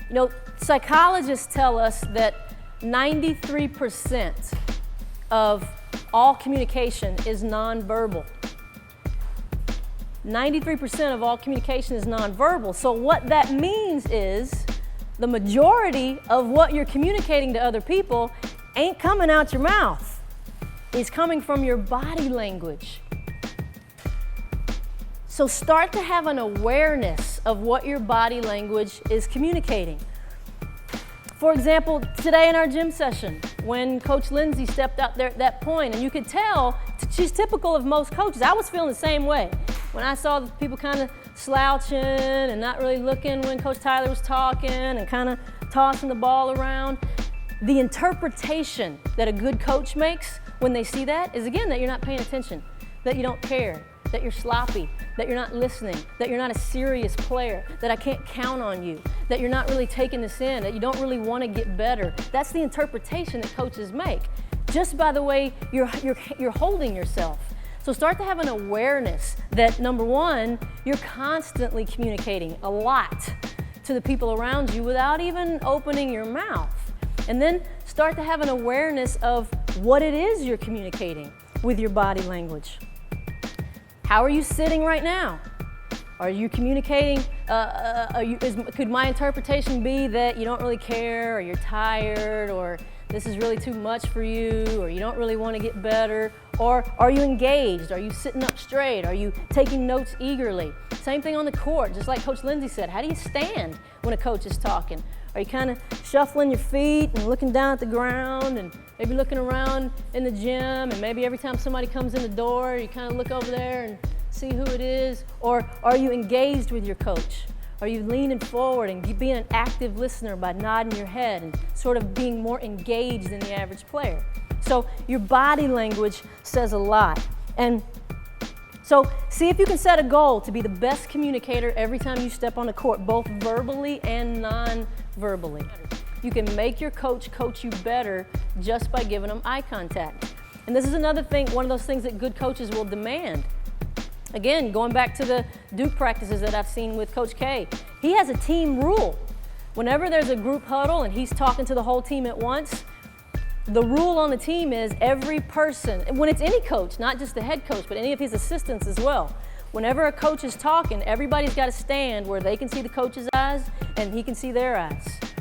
You know, psychologists tell us that 93% of all communication is nonverbal. 93% of all communication is nonverbal. So what that means is the majority of what you're communicating to other people ain't coming out your mouth. It's coming from your body language. So start to have an awareness of what your body language is communicating. For example, today in our gym session, when Coach Lindsay stepped out there at that point, and you could tell she's typical of most coaches. I was feeling the same way. When I saw the people kind of slouching and not really looking when Coach Tyler was talking and kind of tossing the ball around, the interpretation that a good coach makes when they see that is, again, that you're not paying attention, that you don't care, that you're sloppy, that you're not listening, that you're not a serious player, that I can't count on you, that you're not really taking this in, that you don't really want to get better. That's the interpretation that coaches make, just by the way you're holding yourself. So start to have an awareness that, number one, you're constantly communicating a lot to the people around you without even opening your mouth. And then start to have an awareness of what it is you're communicating with your body language. How are you sitting right now? Are you communicating, could my interpretation be that you don't really care, or you're tired, or this is really too much for you, or you don't really want to get better? Or are you engaged? Are you sitting up straight? Are you taking notes eagerly? Same thing on the court, just like Coach Lindsay said. How do you stand when a coach is talking? Are you kind of shuffling your feet and looking down at the ground and maybe looking around in the gym, and maybe every time somebody comes in the door, you kind of look over there and see who it is? Or are you engaged with your coach? Are you leaning forward and being an active listener by nodding your head and sort of being more engaged than the average player? So your body language says a lot. And so see if you can set a goal to be the best communicator every time you step on the court, both verbally and non-verbally. You can make your coach coach you better just by giving them eye contact. And this is another thing, one of those things that good coaches will demand. Again, going back to the Duke practices that I've seen with Coach K, he has a team rule. Whenever there's a group huddle and he's talking to the whole team at once, the rule on the team is every person, when it's any coach, not just the head coach, but any of his assistants as well, whenever a coach is talking, everybody's got to stand where they can see the coach's eyes and he can see their eyes.